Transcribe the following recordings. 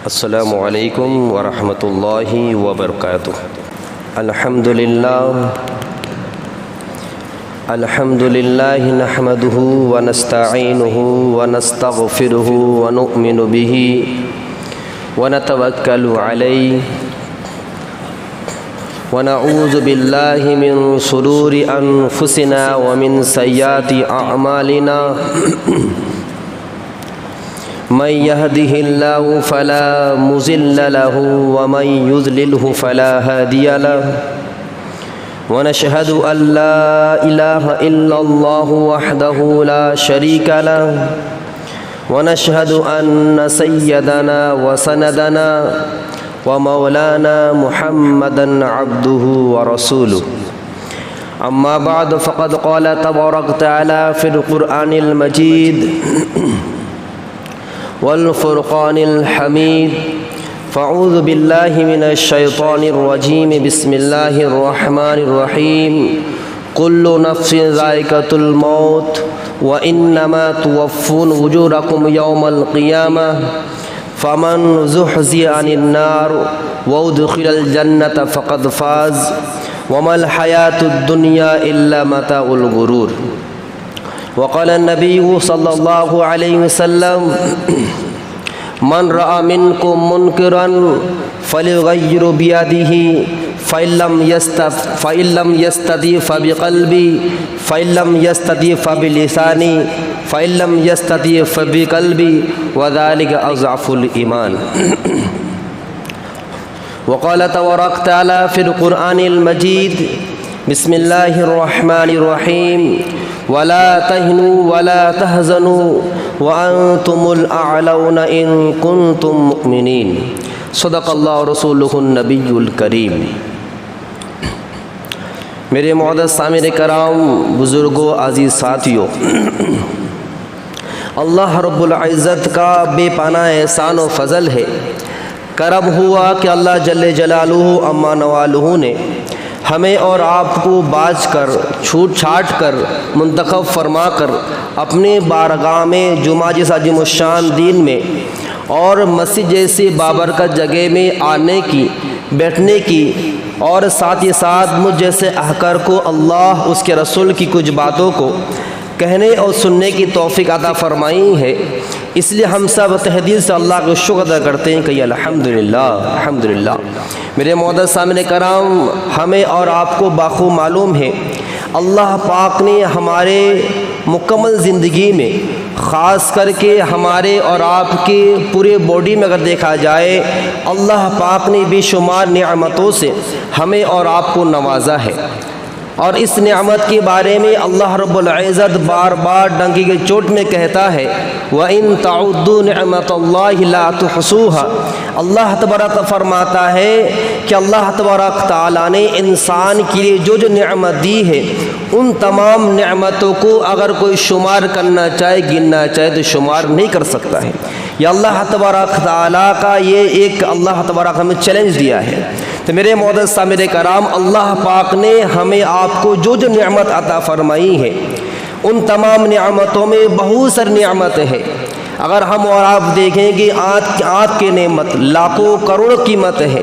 السلام علیکم ورحمۃ اللہ وبرکاتہ۔ الحمد للہ نحمدہ ونستعینہ ونستغفرہ ونؤمن بہ ونتوکل علیہ ونعوذ باللہ من شرور انفسنا ومن سیئات اعمالنا من يهده الله فلا مضل له ومن يضلله فلا هادي له ونشهد أن لا إله إلا الله وحده لا شريك له ونشهد أن سيدنا وسندنا ومولانا محمدا عبده ورسوله أما بعد فقد قال تبارك وتعالى في القرآن المجيد والفرقان الحمید فاعوذ باللہ من الشیطان الرجیم بسم اللہ الرحمن الرحیم کل نفس ذائقۃ الموت وانما توفون اجورکم یوم القیامہ فمن زحزح عن النار وادخل الجنۃ فقد فاز وما الحیاۃ الدنیا الا متاع الغرور۔ وقال النبی صلی اللہ علیہ وسلم من رأى منکم منکرا فلیغیر بیدہ فإن لم یستطع فبقلبہ فإن لم یستطع فبلسانہ فإن لم یستطع فبقلبہ وذلک اضعف الایمان۔ وقال تبارک تعالی فی القرآن المجید بسم اللہ الرحمن الرحیم ولا تهنوا ولا تحزنوا وانتم الاعلون ان کنتم مؤمنین۔ صدق اللہ رسولہ النبی الکریم۔ میرے معزز سامعین کرام، بزرگوں، عزیز ساتھیوں، اللہ رب العزت کا بے پناہ احسان و فضل ہے، کرم ہوا کہ اللہ جل جلالہ عما نوالہ نے ہمیں اور آپ کو باز کر، چھوٹ چھاٹ کر، منتخب فرما کر اپنے بارگاہ میں جمعہ جیسا عظیم الشان دین میں اور مسجد جیسی بابرکت جگہ میں آنے کی، بیٹھنے کی اور ساتھ ہی ساتھ مجھ جیسے احقر کو اللہ اس کے رسول کی کچھ باتوں کو کہنے اور سننے کی توفیق عطا فرمائی ہے۔ اس لیے ہم سب تہ دل سے اللہ کا شکر ادا کرتے ہیں کہ الحمدللہ الحمدللہ۔ میرے معزز سامعین کرام، ہمیں اور آپ کو باخوب معلوم ہے اللہ پاک نے ہمارے مکمل زندگی میں، خاص کر کے ہمارے اور آپ کے پورے باڈی میں اگر دیکھا جائے، اللہ پاک نے بے شمار نعمتوں سے ہمیں اور آپ کو نوازا ہے، اور اس نعمت کے بارے میں اللہ رب العزت بار بار ڈنکی کے چوٹ میں کہتا ہے وَإِن تَعُدُّوا نِعْمَةَ اللَّهِ لَا تُحْصُوهَا۔ اللہ تبارک فرماتا ہے کہ اللہ تبارک تعالیٰ نے انسان کے لیے جو نعمت دی ہے، ان تمام نعمتوں کو اگر کوئی شمار کرنا چاہے، گننا چاہے تو شمار نہیں کر سکتا ہے۔ یہ اللہ تبارک تعالیٰ کا یہ ایک اللہ تبارک ہمیں چیلنج دیا ہے۔ تو میرے معزز سامعین کرام، اللہ پاک نے ہمیں آپ کو جو نعمت عطا فرمائی ہے، ان تمام نعمتوں میں بہت ساری نعمتیں ہیں۔ اگر ہم اور آپ دیکھیں کہ آنکھ کی نعمت لاکھوں کروڑ قیمت ہے،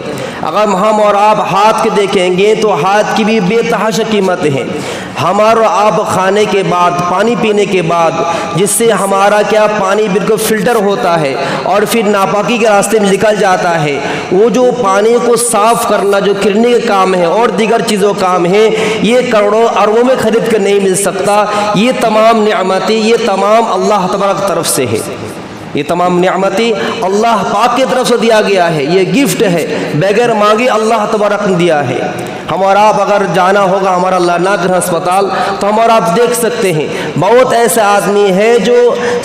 اگر ہم اور آپ ہاتھ کے دیکھیں گے تو ہاتھ کی بھی بے تحاشا قیمت ہے۔ ہمارا آپ کھانے کے بعد، پانی پینے کے بعد، جس سے ہمارا کیا پانی بالکل فلٹر ہوتا ہے اور پھر ناپاکی کے راستے میں نکل جاتا ہے، وہ جو پانی کو صاف کرنا جو کرنے کے کام ہے اور دیگر چیزوں کام ہے، یہ کروڑوں اربوں میں خرید کر نہیں مل سکتا۔ یہ تمام نعمتیں، یہ تمام اللہ تبارک طرف سے ہے، یہ تمام نعمتیں اللہ پاک کی طرف سے دیا گیا ہے، یہ گفٹ ہے، بغیر مانگے اللہ تبارک نے دیا ہے۔ ہمارا آپ اگر جانا ہوگا ہمارا اللہ نہ کرے ہسپتال، تو ہمارا آپ دیکھ سکتے ہیں بہت ایسا آدمی ہے جو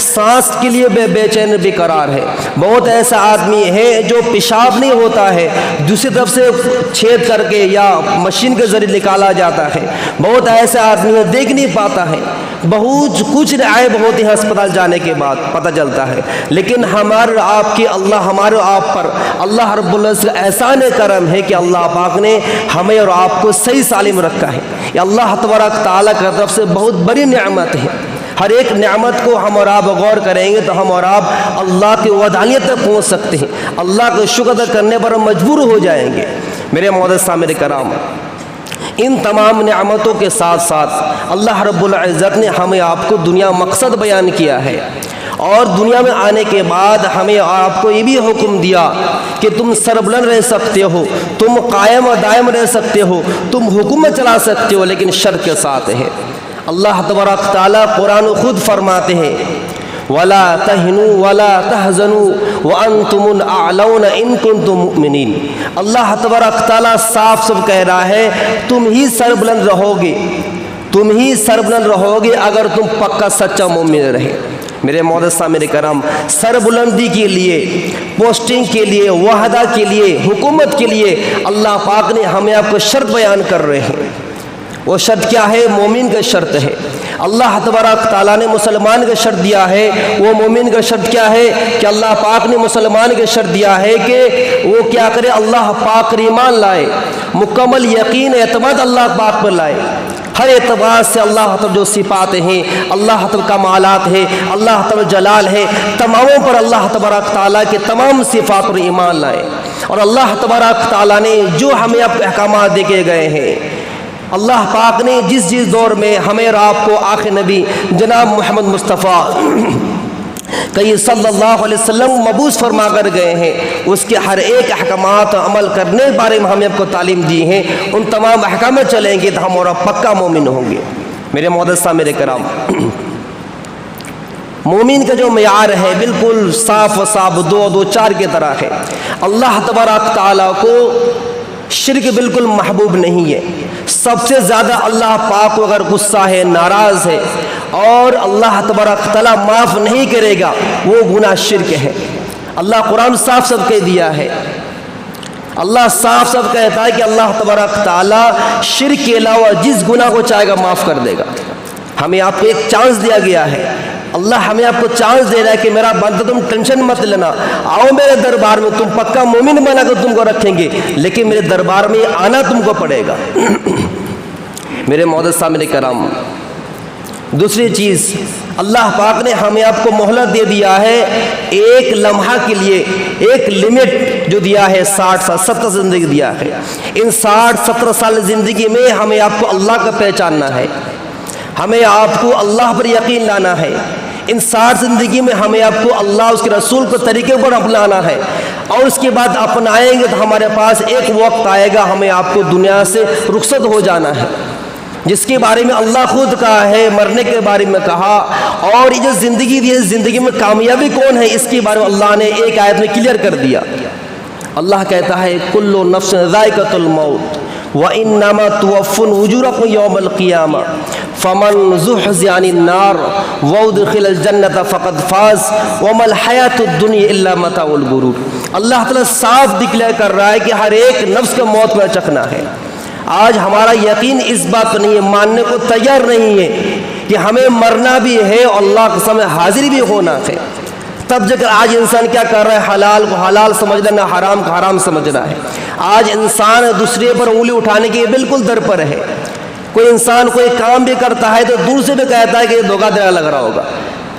سانس کے لیے بے چین بے قرار ہے، بہت ایسا آدمی ہے جو پیشاب نہیں ہوتا ہے، دوسری طرف سے چھید کر کے یا مشین کے ذریعے نکالا جاتا ہے، بہت ایسا آدمی ہے دیکھ نہیں پاتا ہے، بہت کچھ عیب ہوتے ہیں ہسپتال جانے کے بعد پتہ چلتا ہے۔ لیکن ہمارے آپ کی اللہ ہمارے آپ پر اللہ رب العزت کا احسان کرم ہے کہ اللہ پاک نے ہمیں اور آپ کو صحیح سالم رکھا ہے۔ یہ اللہ تبارک تعالیٰ کی طرف سے بہت بڑی نعمت ہے۔ ہر ایک نعمت کو ہم اور آپ غور کریں گے تو ہم اور آپ اللہ کی وحدانیت تک پہنچ سکتے ہیں، اللہ کا شکر ادا کرنے پر ہم مجبور ہو جائیں گے۔ میرے معزز سامعین کرام، ان تمام نعمتوں کے ساتھ ساتھ اللہ رب العزت نے ہمیں آپ کو دنیا مقصد بیان کیا ہے، اور دنیا میں آنے کے بعد ہمیں آپ کو یہ بھی حکم دیا کہ تم سربلند رہ سکتے ہو، تم قائم و دائم رہ سکتے ہو، تم حکومت چلا سکتے ہو، لیکن شرط کے ساتھ ہے۔ اللہ تبارک تعالیٰ قرآن خود فرماتے ہیں وَلَا تَهِنُوا وَلَا تَحْزَنُوا وَأَنْتُمُ الْأَعْلَوْنَ إِن كُنتُم مُؤْمِنِينَ۔ اللہ تبارک تعالیٰ صاف کہہ رہا ہے تم ہی سربلند رہو گے، تم ہی سربلند رہو گے اگر تم پکا سچا مومن رہے۔ میرے معزز سامعین کرام، سربلندی کے لیے، پوسٹنگ کے لیے، وحدہ کے لیے، حکومت کے لیے اللہ پاک نے ہمیں آپ کو شرط بیان کر رہے ہیں۔ وہ شرط کیا ہے؟ مومن کا شرط ہے۔ اللہ تبارک تعالیٰ نے مسلمان کا شرط دیا ہے، وہ مومن کا شرط کیا ہے کہ اللہ پاک نے مسلمان کا شرط دیا ہے کہ وہ کیا کرے؟ اللہ پاک پر ایمان لائے، مکمل یقین اعتماد اللہ پاک پر لائے، ہر اعتبار سے اللہ تعالیٰ جو صفات ہیں، اللہ تعالیٰ کمالات ہیں، اللہ تعالیٰ جلال ہے، تماموں پر اللہ تبارک تعالیٰ کے تمام صفات پر ایمان لائے۔ اور اللہ تبارک تعالیٰ نے جو ہمیں اب احکامات دے کے گئے ہیں، اللہ پاک نے جس دور میں ہمیں اور آپ کو آخر نبی جناب محمد مصطفیٰ کہ صلی اللہ علیہ وسلم مبعوث فرما کر گئے ہیں، اس کے ہر ایک احکامات عمل کرنے کے بارے میں ہمیں آپ کو تعلیم دی ہیں، ان تمام احکامات چلیں گے تو ہم اور پکا مومن ہوں گے۔ میرے معزز سامعین کرام، مومن کا جو معیار ہے بالکل صاف و صاف دو چار کی طرح ہے۔ اللہ تبارک تعالیٰ کو شرک بالکل محبوب نہیں ہے۔ سب سے زیادہ اللہ پاک کو اگر غصہ ہے، ناراض ہے اور اللہ تبارک تعالیٰ معاف نہیں کرے گا، وہ گناہ شرک ہے۔ اللہ قرآن صاف کہہ دیا ہے، اللہ صاف کہتا ہے کہ اللہ تبارک تعالیٰ شرک کے علاوہ جس گناہ کو چاہے گا معاف کر دے گا۔ ہمیں آپ کو ایک چانس دیا گیا ہے، اللہ ہمیں آپ کو چانس دے رہا ہے کہ میرا بندہ تم ٹینشن مت لینا، آؤ میرے دربار میں، تم پکا مومن بنا کر تم کو رکھیں گے، لیکن میرے دربار میں آنا تم کو پڑے گا۔ میرے معزز سامعین کرام، دوسری چیز اللہ پاک نے ہمیں آپ کو مہلت دے دیا ہے، ایک لمحہ کے لیے ایک لمٹ جو دیا ہے 60 سال 70 زندگی دیا ہے۔ ان 60-70 سال زندگی میں ہمیں آپ کو اللہ کا پہچاننا ہے، ہمیں آپ کو اللہ پر یقین لانا ہے۔ ان 60 زندگی میں ہمیں آپ کو اللہ اس کے رسول کو طریقے پر اپنانا ہے، اور اس کے بعد اپنائیں گے تو ہمارے پاس ایک وقت آئے گا ہمیں آپ کو دنیا سے رخصت ہو جانا ہے، جس کے بارے میں اللہ خود کہا ہے، مرنے کے بارے میں کہا، اور یہ جو زندگی دی ہے، زندگی میں کامیابی کون ہے اس کے بارے میں اللہ نے ایک آیت میں کلیئر کر دیا۔ اللہ کہتا ہے کل نفس ذائقۃ الموت وَإِنَّمَا تُوَفُّونَ أُجُورَكُمْ يَوْمَ الْقِيَامَةِ فَمَنْ زُحْزِحَ عَنِ النَّارِ وَأُدْخِلَ الْجَنَّةَ فَقَدْ فَازَ وَمَا الْحَيَاةُ الدُّنْيَا إِلَّا مَتَاعُ الْغُرُورِ۔ اللہ تعالیٰ صاف ڈکلیئر کر رہا ہے کہ ہر ایک نفس کو موت میں چکھنا ہے۔ آج ہمارا یقین اس بات پر نہیں ہے، ماننے کو تیار نہیں ہے کہ ہمیں مرنا بھی ہے اور اللہ کے سامنے حاضر بھی ہونا ہے۔ تب جا کر آج انسان کیا کر رہا ہے؟ حلال کو حلال سمجھ رہا ہے، حرام کو حرام سمجھ رہا ہے۔ آج انسان دوسرے پر انگلی اٹھانے کے بالکل در پر ہے۔ کوئی انسان کوئی کام بھی کرتا ہے تو دور سے بھی کہتا ہے کہ یہ دھوکہ دینا لگ رہا ہوگا،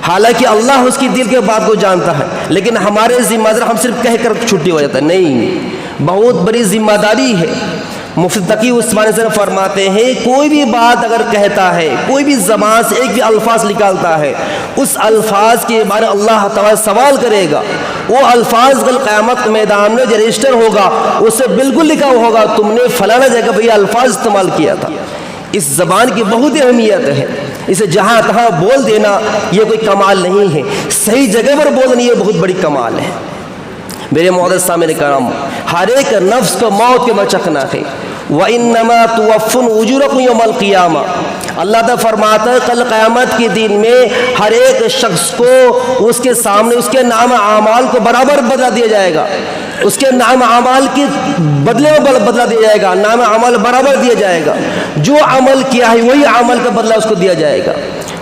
حالانکہ اللہ اس کی دل کے بات کو جانتا ہے، لیکن ہمارے ذمہ دار ہم صرف کہہ کر چھٹی ہو جاتا ہے۔ نہیں، بہت بڑی ذمہ داری ہے۔ مفتی تقی عثمانی سے فرماتے ہیں کوئی بھی بات اگر کہتا ہے، کوئی بھی زبان سے ایک بھی الفاظ نکالتا ہے، اس الفاظ کے بارے اللہ تعالیٰ سوال کرے گا۔ وہ الفاظ کل قیامت میدان میں جو رجسٹر ہوگا اس سے بالکل لکھا ہوگا تم نے فلانا جگہ پہ یہ الفاظ استعمال کیا تھا۔ اس زبان کی بہت اہمیت ہے، اسے جہاں تہاں بول دینا یہ کوئی کمال نہیں ہے، صحیح جگہ پر بولنا یہ بہت بڑی کمال ہے۔ میرے معزز سامعین کرام، ہر ایک نفس کو موت کے مچکنا ہے۔ وَإِنَّمَا تُوَفُّونَ أُجُورَكُمْ يَوْمَ الْقِيَامَةِ، اللہ تعالیٰ فرماتا ہے کل قیامت کے دن میں ہر ایک شخص کو اس کے سامنے اس کے نام اعمال کو برابر بدلا دیا جائے گا، اس کے نام اعمال کے بدلے میں بدلا دیا جائے گا، نام اعمال برابر دیا جائے گا، جو عمل کیا ہے وہی عمل کا بدلہ اس کو دیا جائے گا۔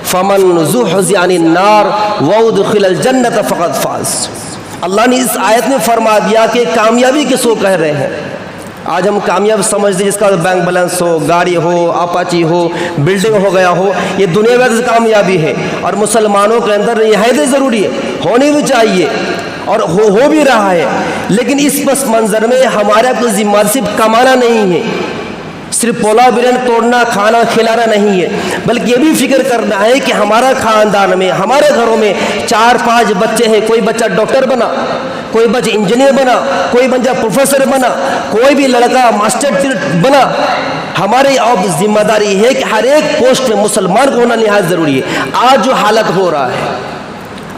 فَمَنْ زُحْزِحَ عَنِ النَّارِ وَأُدْخِلَ الْجَنَّةَ فَقَدْ فَازَ۔ اللہ نے اس آیت میں فرما دیا کہ کامیابی کس کو کہہ رہے ہیں؟ آج ہم کامیاب سمجھتے جس کا بینک بیلنس ہو، گاڑی ہو، اپاچی ہو، بلڈنگ ہو گیا ہو، یہ دنیا میں کامیابی ہے، اور مسلمانوں کے اندر یہ ہے ضروری ہے، ہونی بھی چاہیے اور ہو بھی رہا ہے۔ لیکن اس پس منظر میں ہمارا کوئی ذمہ صرف کمانا نہیں ہے، صرف پولا بریانی توڑنا کھانا کھلانا نہیں ہے، بلکہ یہ بھی فکر کرنا ہے کہ ہمارا خاندان میں، ہمارے گھروں میں 4-5 بچے ہیں، کوئی بچہ ڈاکٹر بنا، کوئی بچہ انجینئر بنا، کوئی بچہ پروفیسر بنا، کوئی بھی لڑکا ماسٹر بنا۔ ہماری اب ذمہ داری ہے کہ ہر ایک پوسٹ میں مسلمان کو ہونا نہایت ضروری ہے۔ آج جو حالت ہو رہا ہے،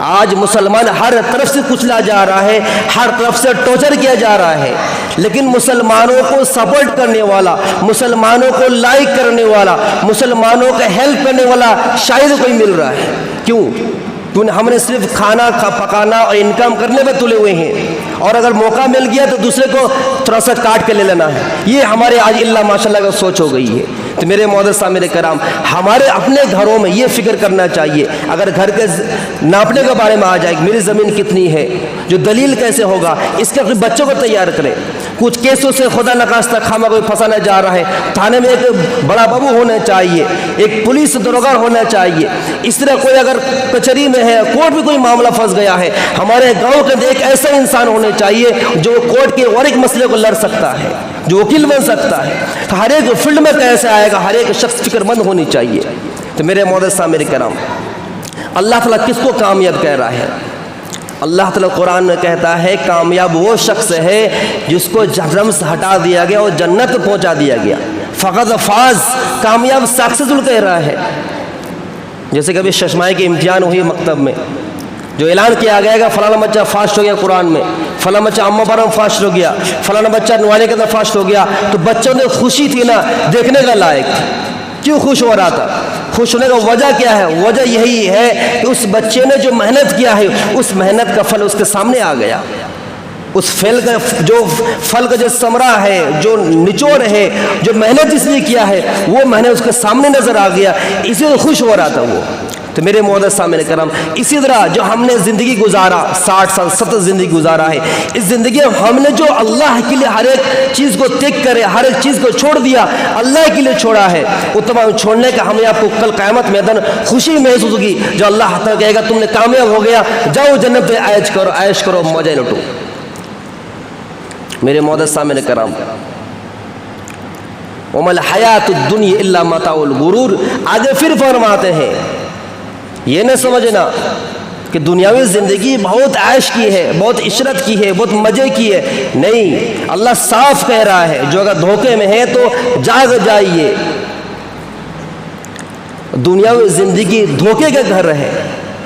آج مسلمان ہر طرف سے کچلا جا رہا ہے، ہر طرف سے ٹارچر کیا جا رہا ہے، لیکن مسلمانوں کو سپورٹ کرنے والا، مسلمانوں کو لائک کرنے والا، مسلمانوں کا ہیلپ کرنے والا شاید کوئی مل رہا ہے۔ کیوں؟ ہم نے صرف کھانا پکانا اور انکم کرنے میں تلے ہوئے ہیں، اور اگر موقع مل گیا تو دوسرے کو تھوڑا سا کاٹ کے لے لینا ہے۔ یہ ہمارے آج اللہ ماشاءاللہ کا سوچ ہو گئی ہے۔ تو میرے معزز میرے کرام، ہمارے اپنے گھروں میں یہ فکر کرنا چاہیے، اگر گھر کے ناپنے کے بارے میں آ جائے کہ میری زمین کتنی ہے، جو دلیل کیسے ہوگا، اس کے اپنے بچوں کو تیار کریں۔ کچھ کیسوں سے خدا نخواستہ خامہ کوئی پھنسانے جا رہا ہے، تھانے میں ایک بڑا بابو ہونا چاہیے، ایک پولیس داروغہ ہونا چاہیے۔ اس طرح کوئی اگر کچہری میں ہے، کورٹ میں کوئی معاملہ پھنس گیا ہے، ہمارے گاؤں کے اندر ایک ایسا انسان ہونے چاہیے جو کورٹ کے اور ایک مسئلے کو لڑ سکتا ہے، جو وکیل بن سکتا ہے۔ تو ہر ایک فیلڈ میں کیسے آئے گا، ہر ایک شخص فکر مند ہونی چاہیے۔ تو میرے معزز میرے کرام، اللہ تعالیٰ کس کو کامیاب کہہ رہا ہے؟ اللہ تعالیٰ قرآن میں کہتا ہے کامیاب وہ شخص ہے جس کو جہنم سے ہٹا دیا گیا اور جنت کو پہنچا دیا گیا۔ فقط فاز، کامیاب سکسیسفل کہہ رہا ہے۔ جیسے کبھی ششمائی کے امتحان ہوئی مکتب میں، جو اعلان کیا گیا کہ فلانا بچہ فاسٹ ہو گیا قرآن میں، فلانا بچہ اما پارم فاسٹ ہو گیا، فلانا بچہ نوانے کے اندر فاسٹ ہو گیا، تو بچوں نے خوشی تھی نا، دیکھنے کا لائق تھی۔ کیوں خوش ہو رہا تھا؟ خوش ہونے کا وجہ کیا ہے؟ وجہ یہی ہے کہ اس بچے نے جو محنت کیا ہے، اس محنت کا پھل اس کے سامنے آ گیا۔ اس پھل کا جو ثمرہ ہے، جو نچوڑ ہے، جو محنت جس نے کیا ہے، وہ محنت اس کے سامنے نظر آ گیا، اسی سے خوش ہو رہا تھا وہ۔ تو میرے معزز سامنے کرم، اسی طرح جو ہم نے زندگی گزارا، 60 سال 70 زندگی گزارا ہے، اس زندگی میں ہم نے جو اللہ کے لیے ہر ایک چیز کو تیگ کرے، ہر ایک چیز کو چھوڑ دیا، اللہ کے لیے چھوڑا ہے، وہ تمام چھوڑنے کا ہمیں آپ کو کل قیامت میدان خوشی محسوس ہوگی، جو اللہ تعالیٰ کہے گا تم نے کامیاب ہو گیا، جاؤ جنت میں عیش کرو موجے لٹو۔ میرے معزز سامنے کرام، وَمَا الْحَيَاةُ الدُّنْيَا إِلَّا مَتَاعُ الْغُرُورِ، آگے پھر فرماتے ہیں یہ نہ سمجھنا کہ دنیاوی زندگی بہت عیش کی ہے، بہت عشرت کی ہے، بہت مزے کی ہے، نہیں، اللہ صاف کہہ رہا ہے جو اگر دھوکے میں ہے تو جاگ جائیے۔ دنیاوی زندگی دھوکے کا گھر ہے،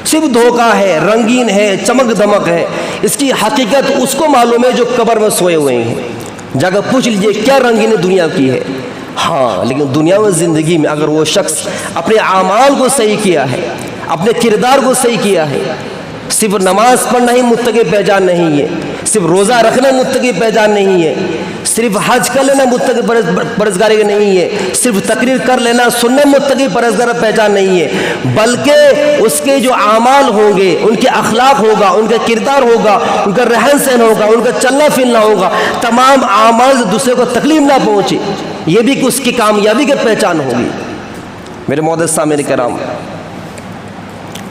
صرف دھوکہ ہے، رنگین ہے، چمک دمک ہے، اس کی حقیقت اس کو معلوم ہے جو قبر میں سوئے ہوئے ہیں۔ جا کر پوچھ لیجئے کیا رنگین دنیا کی ہے؟ ہاں، لیکن دنیاوی زندگی میں اگر وہ شخص اپنے اعمال کو صحیح کیا ہے، اپنے کردار کو صحیح کیا ہے، صرف نماز پڑھنا ہی متقی پہچان نہیں ہے، صرف روزہ رکھنا متقی پہچان نہیں ہے، صرف حج کر لینا متقی پرہیزگاری نہیں ہے، صرف تقریر کر لینا سننا متقی پرہیزگار پہچان نہیں ہے، بلکہ اس کے جو اعمال ہوں گے، ان کے اخلاق ہوگا، ان کا کردار ہوگا، ان کا رہن سہن ہوگا، ان کا چلنا پھرنا ہوگا، تمام اعمال سے دوسرے کو تکلیف نہ پہنچے، یہ بھی اس کی کامیابی کی پہچان ہوگی۔ میرے معزز سامعین کرام،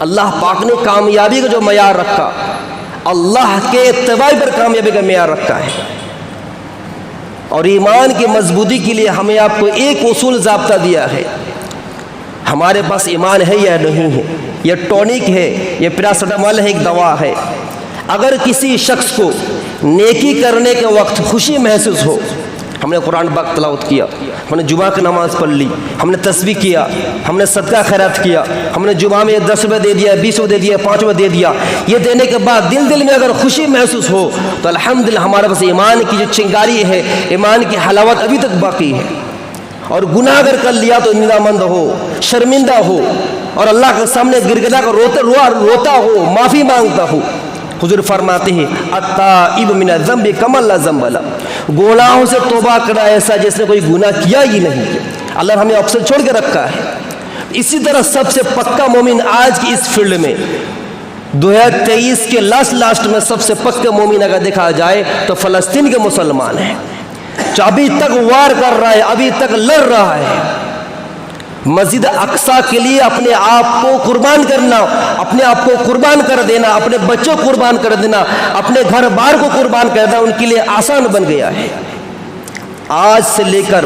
اللہ پاک نے کامیابی کا جو معیار رکھا، اللہ کے اتباع پر کامیابی کا معیار رکھا ہے، اور ایمان کی مضبوطی کے لیے ہمیں آپ کو ایک اصول ضابطہ دیا ہے۔ ہمارے پاس ایمان ہے یا نہیں ہے، یہ ٹونک ہے، یہ پیراسیٹامول ہے، ایک دوا ہے۔ اگر کسی شخص کو نیکی کرنے کے وقت خوشی محسوس ہو، ہم نے قرآن پاک تلاوت کیا، ہم نے جمعہ کی نماز پڑھ لی، ہم نے تسبیح کیا، ہم نے صدقہ خیرات کیا، ہم نے جمعہ میں 10 روپے دے دیا، 20 روپے دے دیا، 5 روپے دے دیا، یہ دینے کے بعد دل میں اگر خوشی محسوس ہو تو الحمدللہ ہمارے پاس ایمان کی جو چنگاری ہے، ایمان کی حلاوت ابھی تک باقی ہے۔ اور گناہ اگر کر لیا تو ندامند ہو، شرمندہ ہو، اور اللہ کے سامنے گڑگڑا کر روتا ہو، معافی مانگتا ہو۔ حضور فرماتے ہیں التائب من الذنب کمن لا ذنب لہ، گناہوں سے توبہ کرنا ایسا جس نے کوئی گناہ کیا ہی نہیں ہے۔ اللہ نے ہمیں آپشن چھوڑ کے رکھا ہے۔ اسی طرح سب سے پکا مومن آج کی اس فیلڈ میں 2023 کے لاسٹ میں سب سے پکا مومن اگر دیکھا جائے تو فلسطین کے مسلمان ہیں۔ جو ابھی تک وار کر رہا ہے، ابھی تک لڑ رہا ہے، مسجد اقصیٰ کے لیے اپنے آپ کو قربان کرنا، اپنے آپ کو قربان کر دینا، اپنے بچوں کو قربان کر دینا، اپنے گھر بار کو قربان کر دینا ان کے لیے آسان بن گیا ہے۔ آج سے لے کر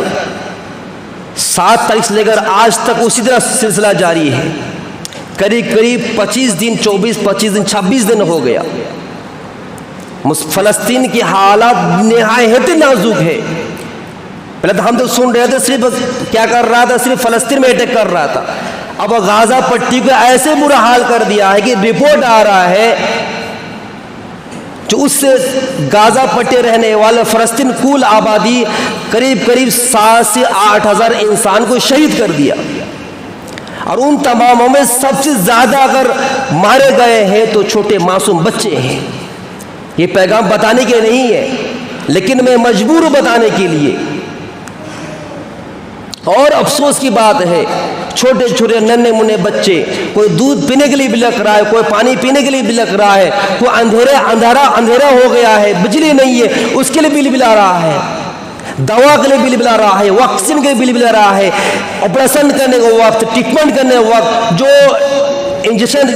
7 تاریخ سے لے کر آج تک اسی طرح سلسلہ جاری ہے۔ قریب 25 دن 25 دن 26 دن ہو گیا۔ فلسطین کی حالات نہایت نازک ہے۔ پہلے تو ہم تو سن رہے تھے صرف کیا کر رہا تھا، صرف فلسطین میں اٹیک کر رہا تھا، اب غازہ پٹی کو ایسے برا حال کر دیا ہے کہ رپورٹ آ رہا ہے جو اس سے غازہ پٹی رہنے والے فلسطین کل آبادی قریب 7 سے 8 ہزار انسان کو شہید کر دیا، اور ان تماموں میں سب سے زیادہ اگر مارے گئے ہیں تو چھوٹے معصوم بچے ہیں۔ یہ پیغام بتانے کے نہیں ہے، لیکن میں مجبور ہوں بتانے کے لیے۔ اور افسوس کی بات ہے، چھوٹے چھوٹے ننھے منھے بچے، کوئی دودھ پینے کے لیے بلک رہا ہے، کوئی پانی پینے کے لیے بلک رہا ہے، کوئی اندھیرا ہو گیا ہے، بجلی نہیں ہے اس کے لیے بل بلا رہا ہے، دوا کے لیے بل بلا رہا ہے، ویکسین کے لیے بل بلا رہا ہے، آپریشن کرنے کے وقت، ٹریٹمنٹ کرنے کے وقت جو انجیکشن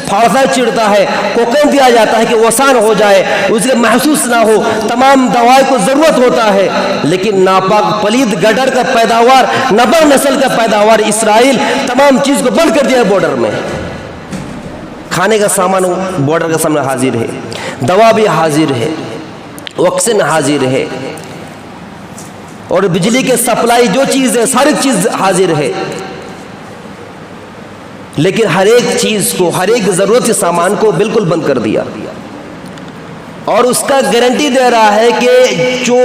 پھاڑتا چڑھتا ہے، کوکین دیا جاتا ہے کہ وہ آسان ہو جائے، اس کے محسوس نہ ہو، تمام دوائی کو ضرورت ہوتا ہے، لیکن ناپاک پلید گڈر کا پیداوار، نبا نسل کا پیداوار اسرائیل تمام چیز کو بند کر دیا ہے۔ بارڈر میں کھانے کا سامان بارڈر کے سامنے حاضر ہے، دوا بھی حاضر ہے، ویکسین حاضر ہے، اور بجلی کے سپلائی جو چیز ہے ساری چیز حاضر ہے، لیکن ہر ایک چیز کو، ہر ایک ضرورت کے سامان کو بالکل بند کر دیا، اور اس کا گارنٹی دے رہا ہے کہ جو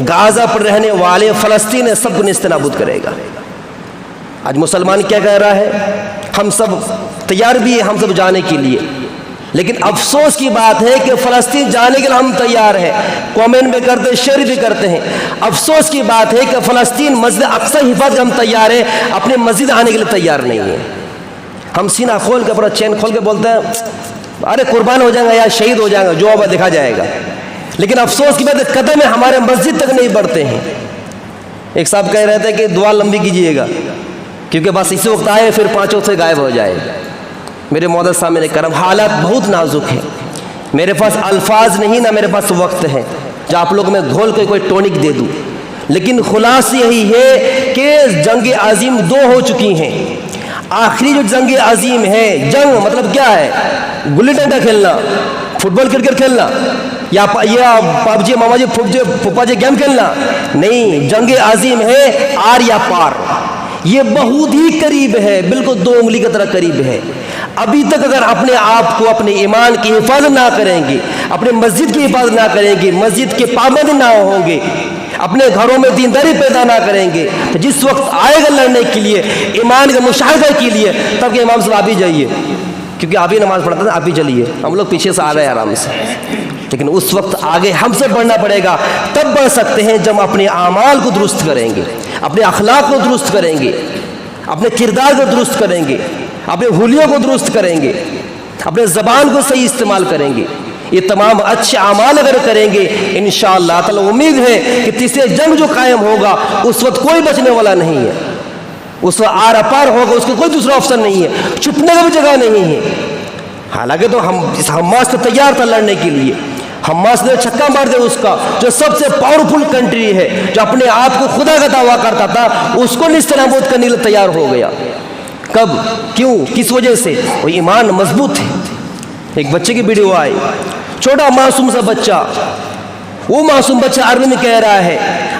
غازہ پر رہنے والے فلسطین ہے سب کو نیست نابود کرے گا۔ آج مسلمان کیا کہہ رہا ہے؟ ہم سب تیار بھی ہیں ہم سب جانے کے لیے، لیکن افسوس کی بات ہے کہ فلسطین جانے کے لیے ہم تیار ہیں، کامنٹ بھی کرتے ہیں، شیئر بھی کرتے ہیں۔ افسوس کی بات ہے کہ فلسطین مسجد اقصی حفاظت ہم تیار ہیں، اپنے مسجد آنے کے لیے تیار نہیں ہیں۔ ہم سینہ کھول کے پورا چین کھول کے بولتے ہیں ارے قربان ہو جائیں گا یا شہید ہو جائیں گا، جو ہوگا دیکھا جائے گا، لیکن افسوس کی بات ہے قدم ہمارے مسجد تک نہیں بڑھتے ہیں۔ ایک صاحب کہہ رہے تھے کہ دعا لمبی کیجئے گا کیونکہ بس اسی وقت آئے پھر 5 وقت سے غائب ہو جائے۔ میرے معزز سامنے کرم، حالات بہت نازک ہیں، میرے پاس الفاظ نہیں، نہ میرے پاس وقت ہے جو آپ لوگ میں گھول کے کوئی ٹونک دے دوں، لیکن خلاصہ یہی ہے کہ جنگ عظیم 2 ہو چکی ہیں۔ آخری جو جنگ عظیم ہے، جنگ مطلب کیا ہے؟ گلی ڈنڈا کھیلنا، فٹ بال کرکٹ کھیلنا، یا پب جی ماما جی پھپا جی گیم کھیلنا نہیں، جنگ عظیم ہے آر یا پار۔ یہ بہت ہی قریب ہے، بالکل 2 انگلی کی طرح قریب ہے۔ ابھی تک اگر اپنے آپ کو اپنے ایمان کی حفاظت نہ کریں گے، اپنے مسجد کی حفاظت نہ کریں گے، مسجد کے پابند نہ ہوں گے، اپنے گھروں میں دینداری پیدا نہ کریں گے، تو جس وقت آئے گا لڑنے کے لیے، ایمان کے مشاہدہ کے لیے، تب کہ امام صاحب آپ ہی جائیے، کیونکہ آپ ہی نماز پڑھتا تھا، آپ ہی چلیے، ہم لوگ پیچھے سے آ رہے ہیں آرام سے، لیکن اس وقت آگے ہم سے بڑھنا پڑے گا۔ تب بڑھ سکتے ہیں جب اپنے اعمال کو درست کریں گے، اپنے اخلاق کو درست کریں گے، اپنے کردار کو درست کریں گے، اپنے حلیوں کو درست کریں گے، اپنے زبان کو صحیح استعمال کریں گے۔ یہ تمام اچھے اعمال اگر کریں گے انشاءاللہ تعالی امید ہے کہ تیسرے جنگ جو قائم ہوگا اس وقت کوئی بچنے والا نہیں ہے، اس وقت آر پار ہوگا، اس کو کوئی دوسرا آپشن نہیں ہے، چھپنے کا بھی جگہ نہیں ہے۔ حالانکہ تو ہم اس حماس سے تیار تھا لڑنے کے لیے، حماس نے چھکا مار دیا، اس کا جو سب سے پاورفل کنٹری ہے، جو اپنے آپ کو خدا کا دعویٰ کرتا تھا، اس کو نیست نابود کرنے کے لیے تیار ہو گیا۔ کب؟ کیوں؟ کس وجہ سے؟ وہ ایمان مضبوط ہے۔ ایک بچے کی ویڈیو آئی، چھوٹا معصوم سا بچہ، وہ معصوم بچہ عربی میں کہہ رہا ہے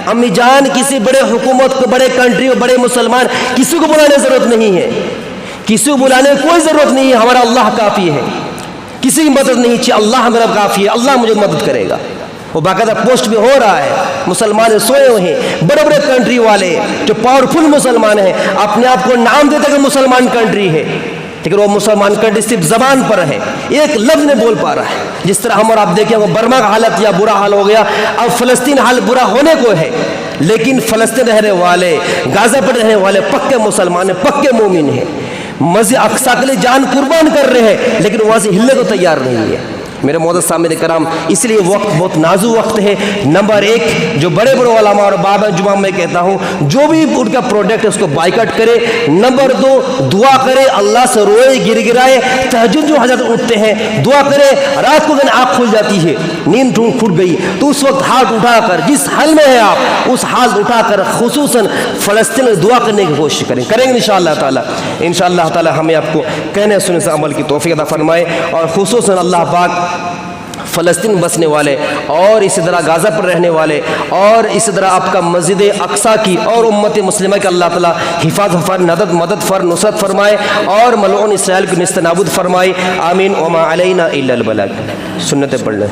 امی جان کسی بڑے حکومت کو، بڑے کنٹری اور بڑے مسلمان کسی کو بلانے کی ضرورت نہیں ہے، کسی کو بلانے کی کوئی ضرورت نہیں ہے، ہمارا اللہ کافی ہے، کسی کی مدد نہیں چاہیے، اللہ میرا کافی ہے، اللہ مجھے مدد کرے گا۔ وہ باقاعدہ پوسٹ بھی ہو رہا ہے، مسلمان سوئے ہوئے ہیں، بڑے بڑے کنٹری والے جو پاورفل مسلمان ہیں، اپنے آپ کو نام دیتے کہ مسلمان کنٹری ہے، لیکن وہ مسلمان کنٹری صرف زبان پر ہے، ایک لفظ نہیں بول پا رہا ہے۔ جس طرح ہم اور آپ دیکھیں وہ برما کا حالت یا برا حال ہو گیا، اب فلسطین حال برا ہونے کو ہے، لیکن فلسطین رہنے والے، غازہ پر رہنے والے پکے مسلمان ہیں، پکے مومن ہیں، مسجد اقصیٰ کے لیے جان قربان کر رہے ہیں، لیکن وہاں سے ہلنے کو تیار نہیں ہے۔ میرے معزز سامعین کرام، اس لیے وقت بہت نازک وقت ہے۔ نمبر ایک، جو بڑے بڑے علماء اور بابا جمعہ میں کہتا ہوں جو بھی ان کا پروڈکٹ ہے اس کو بائیکاٹ کرے۔ نمبر دو، دعا کرے، اللہ سے روئے گر گرائے۔ تہجد جو حضرت اٹھتے ہیں دعا کرے، رات کو اگر آنکھ کھل جاتی ہے، نیند پھٹ گئی تو اس وقت ہاتھ اٹھا کر، جس حال میں ہے آپ اس ہاتھ اٹھا کر خصوصاً فلسطین میں دعا کرنے کی کوشش کریں گے انشاءاللہ تعالی۔ انشاءاللہ تعالی ہمیں آپ کو کہنے سننے سے عمل کی توفیق عطا فرمائے، اور خصوصاً اللہ پاک فلسطین بسنے والے اور اسی طرح غزہ پر رہنے والے اور اسی طرح آپ کا مسجد اقصیٰ کی اور امت مسلمہ کی اللہ تعالیٰ حفاظت مدد نصرت فرمائے اور ملعون اسرائیل کو نیست نابود فرمائے۔ آمین۔ وما علینا الا البلاغ۔ سنتیں پڑھ لیں۔